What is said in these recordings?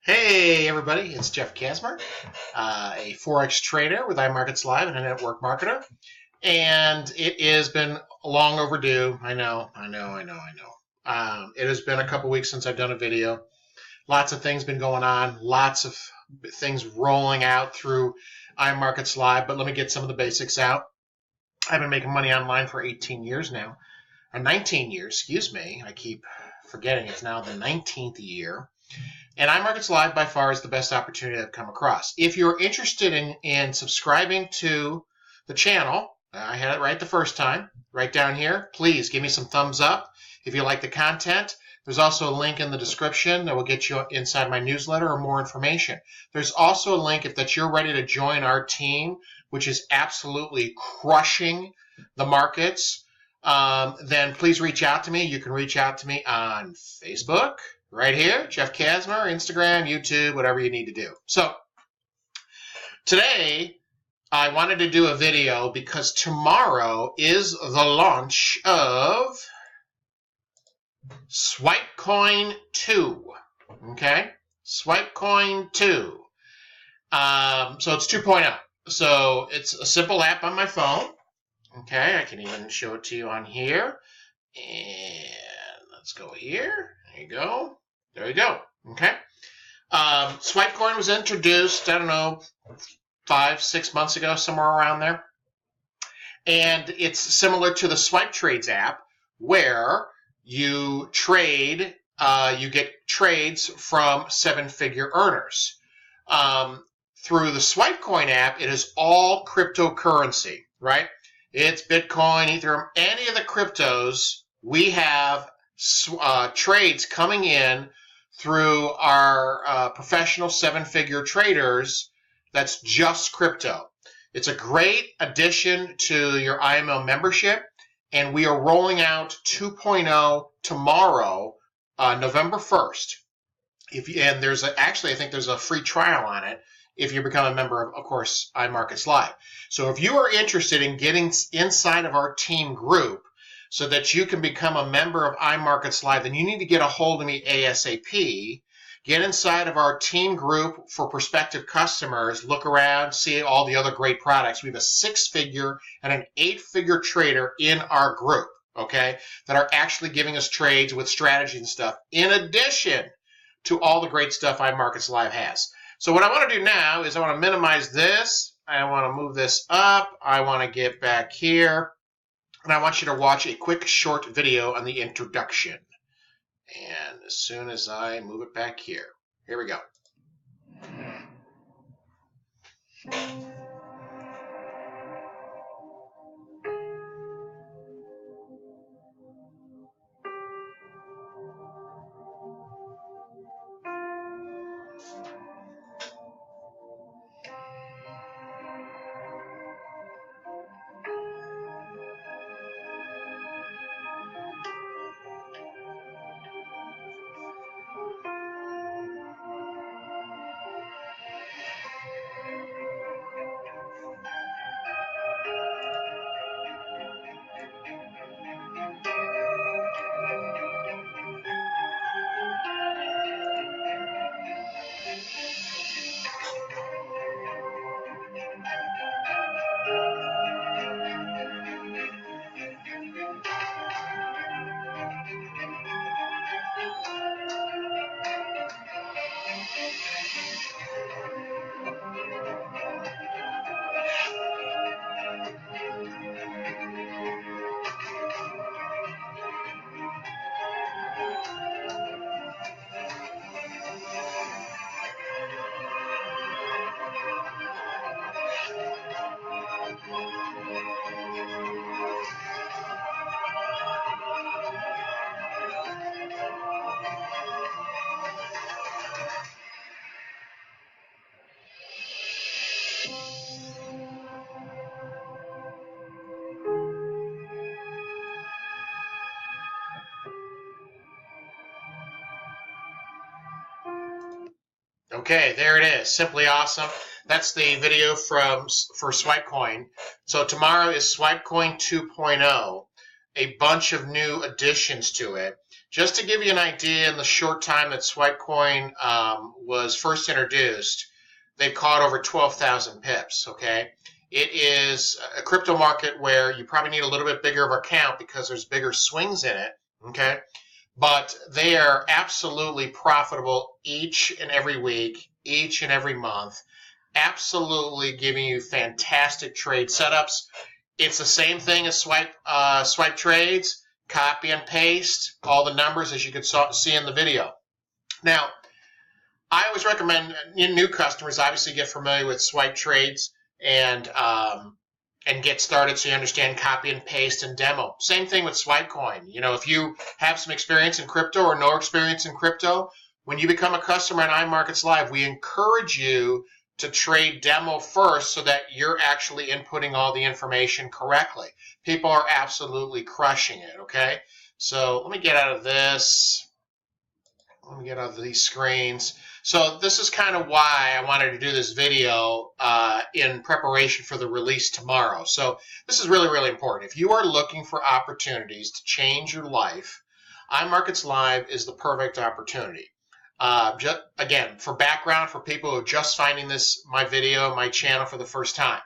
Hey everybody, it's Jeff Kasmer, a Forex trader with IMarketsLive and a network marketer. And it has been long overdue. I know. It has been a couple weeks since I've done a video. Lots of things been going on, lots of things rolling out through IMarketsLive, but let me get some of the basics out. I've been making money online for 18 years now, or 19 years, excuse me. I keep forgetting it's now the 19th year. And IMarketsLive by far is the best opportunity I've come across. If you're interested in subscribing to the channel, I had it right the first time, right down here, please give me some thumbs up if you like the content. There's also a link in the description that will get you inside my newsletter or more information. There's also a link if that you're ready to join our team, which is absolutely crushing the markets, then please reach out to me. You can reach out to me on Facebook, right here, Jeff Kasmer, Instagram, YouTube, whatever you need to do. So today I wanted to do a video because tomorrow is the launch of Swipecoin 2. Okay? Swipecoin 2. So it's 2.0. So it's a simple app on my phone. Okay, I can even show it to you on here. And let's go here. There you go. There you go. Okay. Swipecoin was introduced, I don't know, 5-6 months ago, somewhere around there. And it's similar to the Swipetrades app where you trade, you get trades from seven-figure earners. Through the Swipecoin app, it is all cryptocurrency, right? It's Bitcoin, Ethereum, any of the cryptos. We have trades coming in through our professional seven-figure traders that's just crypto. It's a great addition to your IMO membership, and we are rolling out 2.0 tomorrow, November 1st. And there's actually, I think there's a free trial on it if you become a member of course, IMarketsLive. So if you are interested in getting inside of our team group so that you can become a member of IMarketsLive, then you need to get a hold of me ASAP. Get inside of our team group for prospective customers. Look around, see all the other great products. We have a 6-figure and an 8-figure trader in our group, okay, that are actually giving us trades with strategy and stuff, in addition to all the great stuff IMarketsLive has. So what I want to do now is I want to minimize this. I want to move this up. I want to get back here. And I want you to watch a quick short video on the introduction. And as soon as I move it back here we go. Okay, there it is. Simply awesome. That's the video for Swipecoin. So tomorrow is Swipecoin 2.0, a bunch of new additions to it. Just to give you an idea, in the short time that Swipecoin was first introduced, they've caught over 12,000 pips, okay? It is a crypto market where you probably need a little bit bigger of an account because there's bigger swings in it, okay? But they are absolutely profitable each and every week, each and every month, absolutely giving you fantastic trade setups. It's the same thing as Swipetrades. Copy and paste all the numbers as you could see in the video. Now, I always recommend new customers obviously get familiar with Swipetrades and get started so you understand copy and paste and demo. Same thing with Swipecoin. You know, if you have some experience in crypto or no experience in crypto, when you become a customer on IMarketsLive, we encourage you to trade demo first so that you're actually inputting all the information correctly. People are absolutely crushing it, okay? So let me get out of this. Let me get out of these screens. So this is kind of why I wanted to do this video in preparation for the release tomorrow. So this is really, really important. If you are looking for opportunities to change your life, IMarketsLive is the perfect opportunity. Again, for background, for people who are just finding my video, my channel for the first time,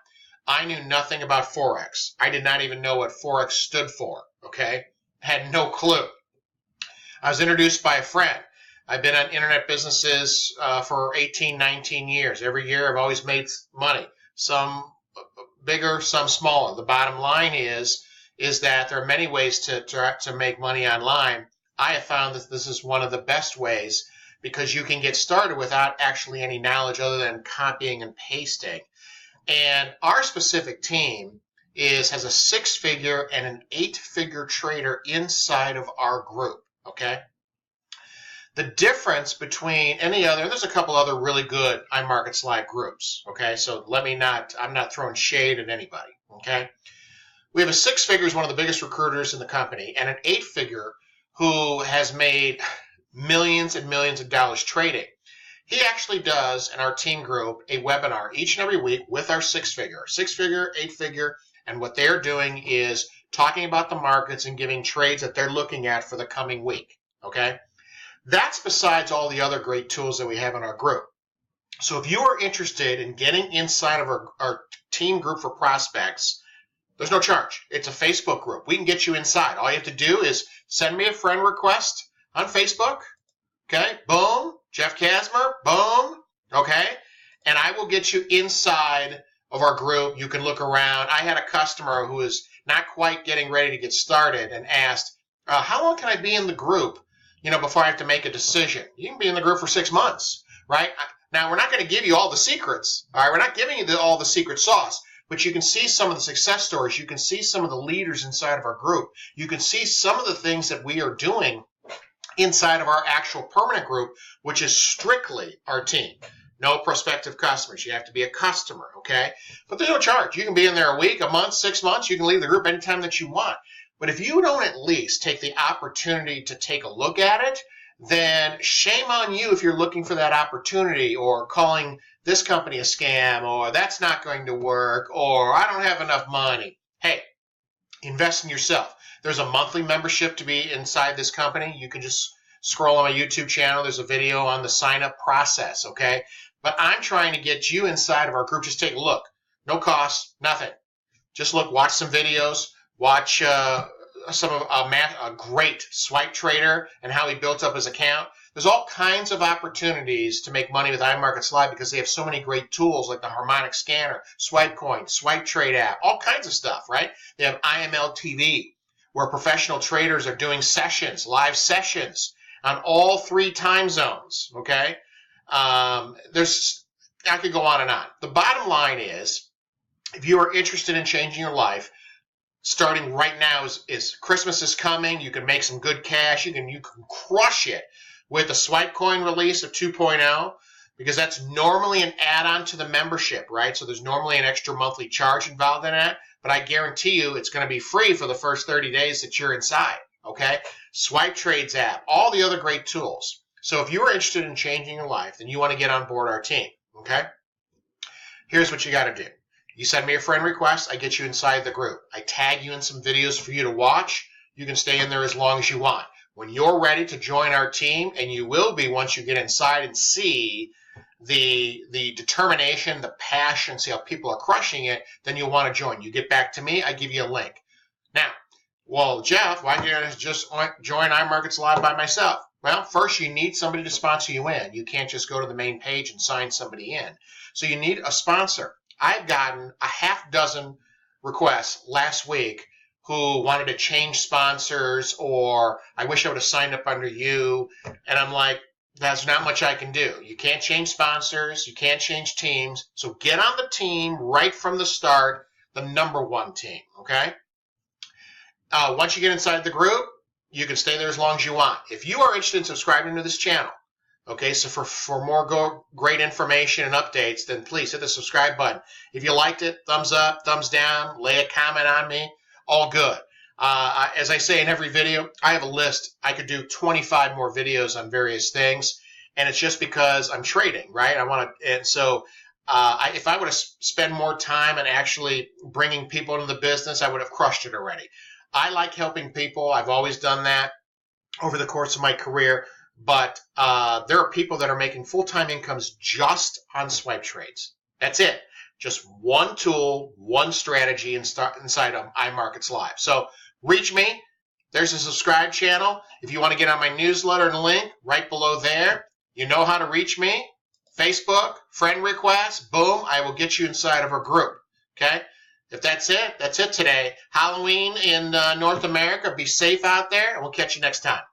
I knew nothing about Forex. I did not even know what Forex stood for, okay? Had no clue. I was introduced by a friend. I've been on internet businesses for 18, 19 years. Every year I've always made money, some bigger, some smaller. The bottom line is that there are many ways to make money online. I have found that this is one of the best ways because you can get started without actually any knowledge other than copying and pasting. And our specific team has a 6-figure and an 8-figure trader inside of our group, okay? The difference between any other, and there's a couple other really good IMarketsLive groups, okay? So I'm not throwing shade at anybody, okay? We have a 6-figure who's one of the biggest recruiters in the company, and an 8-figure who has made millions and millions of dollars trading. He actually does, in our team group, a webinar each and every week with our 6-figure, 8-figure, and what they're doing is talking about the markets and giving trades that they're looking at for the coming week, okay? That's besides all the other great tools that we have in our group. So if you are interested in getting inside of our team group for prospects, there's no charge. It's a Facebook group. We can get you inside. All you have to do is send me a friend request on Facebook, okay? Boom. Jeff Kasmer, boom, okay? And I will get you inside of our group. You can look around. I had a customer who is not quite getting ready to get started and asked, how long can I be in the group, before I have to make a decision? You can be in the group for 6 months, right? Now, we're not going to give you all the secrets, all right? We're not giving you all the secret sauce, but you can see some of the success stories. You can see some of the leaders inside of our group. You can see some of the things that we are doing inside of our actual permanent group, which is strictly our team. No prospective customers. You have to be a customer, okay? But there's no charge. You can be in there a week, a month, 6 months. You can leave the group anytime that you want. But if you don't at least take the opportunity to take a look at it, then shame on you if you're looking for that opportunity or calling this company a scam or that's not going to work or I don't have enough money. Hey, invest in yourself. There's a monthly membership to be inside this company. You can just scroll on my YouTube channel. There's a video on the sign-up process, okay? But I'm trying to get you inside of our group. Just take a look. No cost, nothing. Just look, watch some videos, watch some of a great swipe trader and how he built up his account. There's all kinds of opportunities to make money with IMarketsLive because they have so many great tools like the harmonic scanner, Swipecoin, Swipe Trade app, all kinds of stuff, right? They have IML TV, where professional traders are doing sessions, live sessions on all 3 time zones, okay? I could go on and on. The bottom line is, if you are interested in changing your life, starting right now is Christmas is coming. You can make some good cash. You can crush it with the Swipecoin release of 2.0 because that's normally an add-on to the membership, right? So there's normally an extra monthly charge involved in that. But I guarantee you it's going to be free for the first 30 days that you're inside, okay? Swipetrades app, all the other great tools. So if you're interested in changing your life, then you want to get on board our team, okay? Here's what you got to do. You send me a friend request, I get you inside the group. I tag you in some videos for you to watch. You can stay in there as long as you want. when you're ready to join our team, and you will be once you get inside and see the determination, the passion, see how people are crushing it, then you'll want to join. You get back to me, I give you a link. Now, well, Jeff, why didn't you just join iMarketsLive by myself? Well, first you need somebody to sponsor you in. You can't just go to the main page and sign somebody in. So you need a sponsor. I've gotten a half dozen requests last week who wanted to change sponsors, or I wish I would have signed up under you. And I'm like, that's not much I can do. You can't change sponsors. You can't change teams. So get on the team right from the start, the #1 team, okay? Once you get inside the group, you can stay there as long as you want. If you are interested in subscribing to this channel, okay, so for more great information and updates, then please hit the subscribe button. If you liked it, thumbs up, thumbs down, lay a comment on me, all good. As I say in every video, I have a list. I could do 25 more videos on various things, and it's just because I'm trading, right? And so if I would have spent more time on actually bringing people into the business, I would have crushed it already. I like helping people. I've always done that over the course of my career. But there are people that are making full-time incomes just on swipe trades. That's it. Just one tool, one strategy inside of iMarketsLive. So reach me. There's a subscribe channel. If you want to get on my newsletter and link, right below there. You know how to reach me. Facebook, friend request, boom, I will get you inside of our group. Okay? If that's it today. Halloween in North America. Be safe out there, and we'll catch you next time.